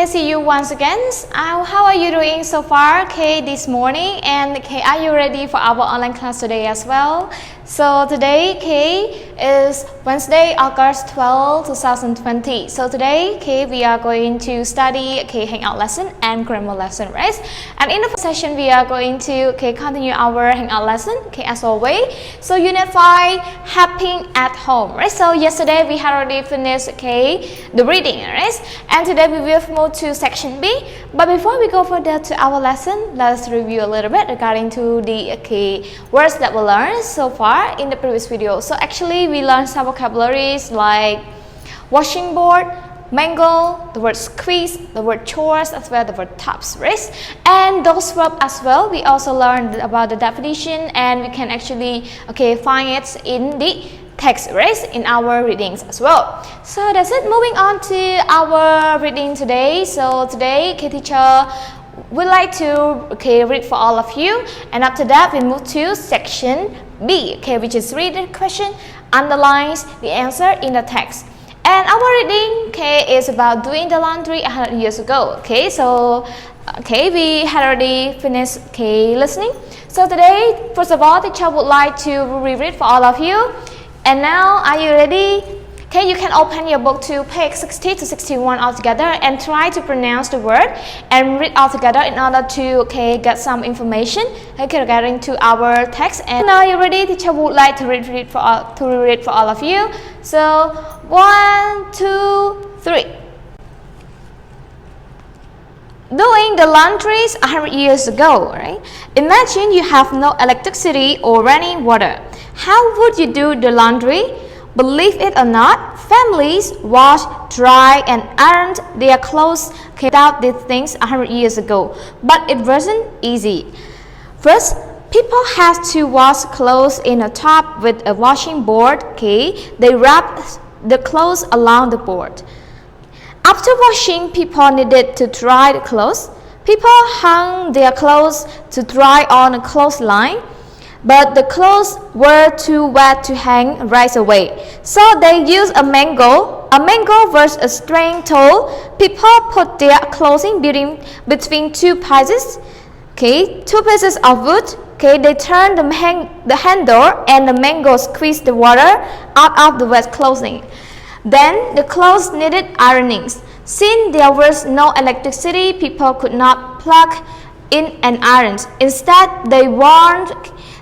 see you once again. How are you doing so far, okay, this morning? And okay, are you ready for our online class today as well? So today, okay, is Wednesday, August 12, 2020. So today, okay, we are going to study, okay, hangout lesson and grammar lesson, right? And in the first session, we are going to, okay, continue our hangout lesson, okay, as always. So unit 5, helping at home, right? So yesterday we had already finished, okay, the reading, right? And today we will move to section B. But before we go further to our lesson, let's review a little bit regarding to the, okay, words that we learned so far in the previous video. So actually we learned some vocabularies like washing board, mango, the word squeeze, the word chores, as well the word tops, right? And those verbs as well, we also learned about the definition, and we can actually, okay, find it in the text, right, in our readings as well. So that's it. Moving on to our reading today. So today, okay, teacher would like to, okay, read for all of you, and after that we move to section B, okay, which is read the question, underlines the answer in the text. And our reading, okay, is about doing the laundry 100 years ago. Okay, so okay, we had already finished, okay, listening. So today, first of all, teacher would like to reread for all of you. And now, are you ready? Okay, you can open your book to page 60 to 61 altogether and try to pronounce the word and read all together in order to, okay, get some information, okay, regarding to our text. And now you're ready, teacher would like to read for all of you. So 1, 2, 3. Doing the laundries 100 years ago, right? Imagine you have no electricity or running water. How would you do the laundry? Believe it or not, families wash, dry, and ironed their clothes without these things 100 years ago. But it wasn't easy. First, people had to wash clothes in a tub with a washing board. Okay, they wrapped the clothes along the board. After washing, people needed to dry the clothes. People hung their clothes to dry on a clothesline, but the clothes were too wet to hang right away. So they used a mango. A mango was a string tool. People put their clothing between two pieces, okay, two pieces of wood. Okay, they turned the handle, and the mango squeezed the water out of the wet clothing. Then the clothes needed ironing. Since there was no electricity, people could not plug in an iron. Instead, they warmed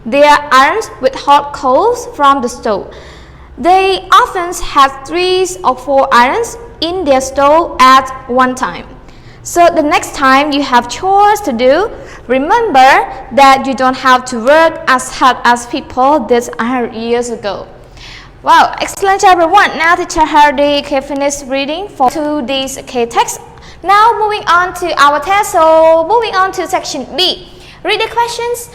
their irons with hot coals from the stove. They often had 3 or 4 irons in their stove at one time. So the next time you have chores to do, remember that you don't have to work as hard as people did 100 years ago. Wow, excellent everyone. Now teacher already finished reading for this text. Now moving on to our test. So moving on to section B. Read the questions,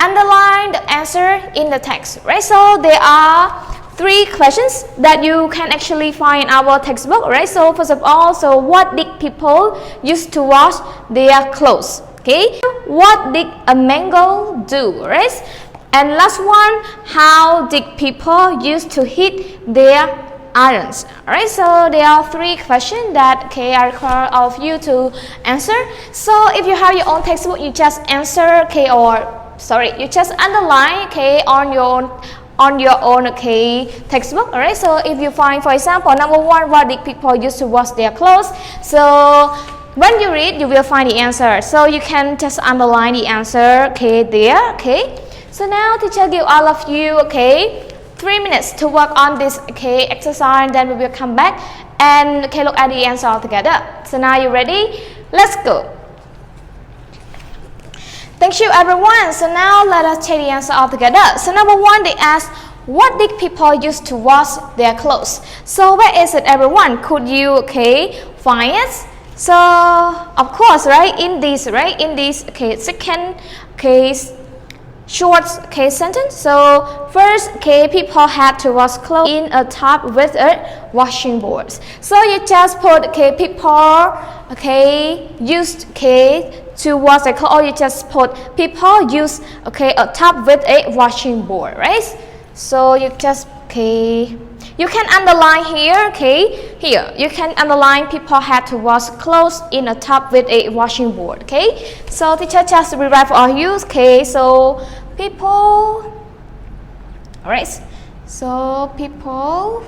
underline the answer in the text, right? So there are 3 questions that you can actually find in our textbook, right? So first of all, so what did people use to wash their clothes? Okay, what did a mango do, right? And last one, how did people use to heat their irons? Alright, so there are 3 questions that, okay, I require of you to answer. So if you have your own textbook, you just answer, okay, you just underline, okay, on your own, okay, textbook. Alright, so if you find, for example, number 1, what did people use to wash their clothes? So when you read, you will find the answer. So you can just underline the answer, okay, there, okay. So now teacher give all of you, okay, 3 minutes to work on this, okay, exercise. Then we will come back and, okay, look at the answer all together. So now you ready? Let's go. Thank you everyone. So now let us check the answer all together. So number 1, they asked, what did people use to wash their clothes? So where is it, everyone? Could you, okay, find it? So of course, right, in this, okay, second case, short case sentence. So first, okay, people had to wash clothes in a tub with a washing board. So you just put, okay, people, okay, used, okay, to wash their clothes, or you just put people use, okay, a tub with a washing board, right? So you just, okay, you can underline here, okay? Here, you can underline people had to wash clothes in a tub with a washing board, okay? So teacher just rewrite for you, okay? So people, alright, so people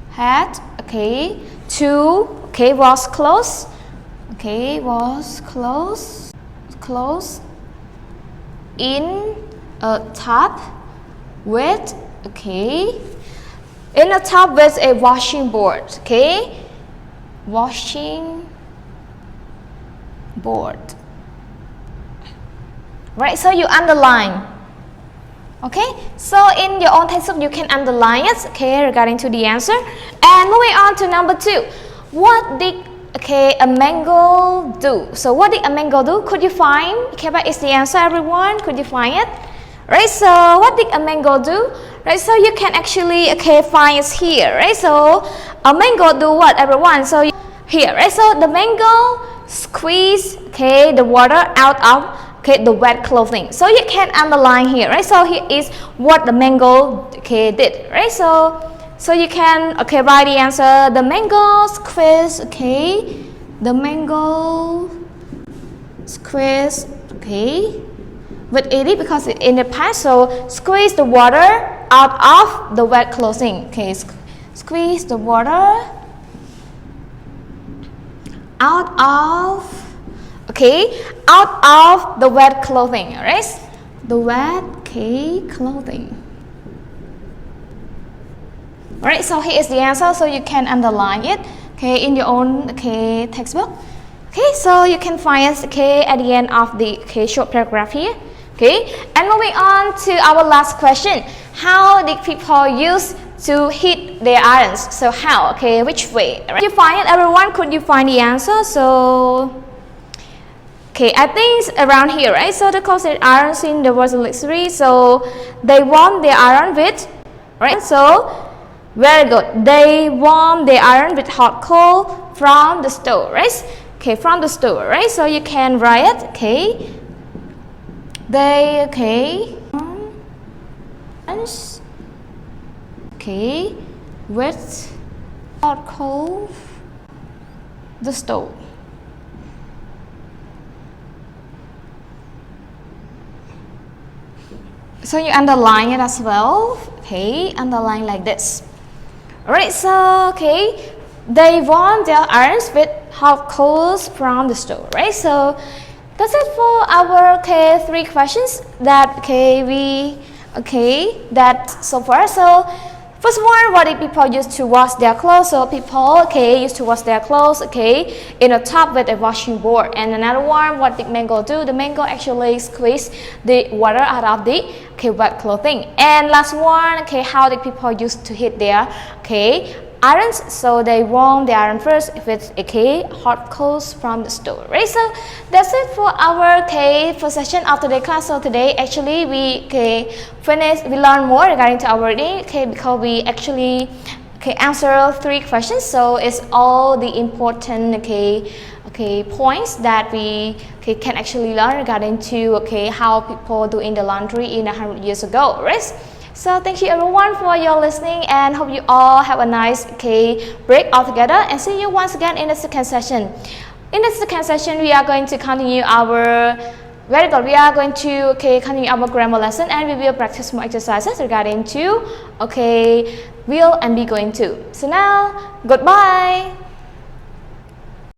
had, okay, to, okay, wash clothes, okay, wash clothes in a tub with, okay, in a tub with a washing board, okay, washing board, right? So you underline, okay? So in your own textbook you can underline it, okay, regarding to the answer. And moving on to number 2, what did, okay, a mango do? So what did a mango do? Could you find, okay, what is the answer, everyone? Could you find it? Right, so what did a mango do? Right, so you can actually, okay, find it here, right? So a mango do what, everyone? So here, right? So the mango squeeze, okay, the water out of, okay, the wet clothing. So you can underline here, right? So here is what the mango, okay, did, right? So you can, okay, write the answer. The mango squeeze, okay, the mango squeeze, okay, with ed because it's in the past. So squeeze the water out of the wet clothing, okay, squeeze the water out of, okay, out of the wet clothing, right? The wet, okay, clothing. Alright, so here is the answer, so you can underline it, okay, in your own, okay, textbook. Okay, so you can find it, okay, at the end of the, okay, short paragraph here. Okay, and moving on to our last question. How did people use to heat their irons? So how, okay, which way? Right? You find it, everyone? Could you find the answer? So, okay, I think it's around here, right? So the cause iron scene, there was a luxury, so they warm their iron with, right? So, very good. They warm their iron with hot coal from the stove, right? Okay, from the stove, right? So you can write it, okay. They, okay, okay, with hot coal, the stove. So you underline it as well, okay, underline like this. Alright, so, okay, they warm their irons with hot coals from the stove, right? So that's it for our, okay, 3 questions that, okay, that so far. So first one, what did people use to wash their clothes? So people, okay, used to wash their clothes, okay, in a tub with a washing board. And another one, what did mango do? The mango actually squeezed the water out of the, okay, wet clothing. And last one, okay, how did people use to heat their, okay, irons? So they warm the iron first with, okay, hot coals from the stove, right? So that's it for our, okay, first session of today's class. So today actually we, okay, we learn more regarding to our reading, okay, because we actually, okay, answer 3 questions. So it's all the important, okay, points that we, okay, can actually learn regarding to, okay, how people doing the laundry in 100 years ago, right? So thank you everyone for your listening, and hope you all have a nice, okay, break all together, and see you once again in the second session. In the second session, we are going to continue our, very good, we are going to, okay, continue our grammar lesson, and we will practice more exercises regarding to, okay, will and be going to. So now, goodbye.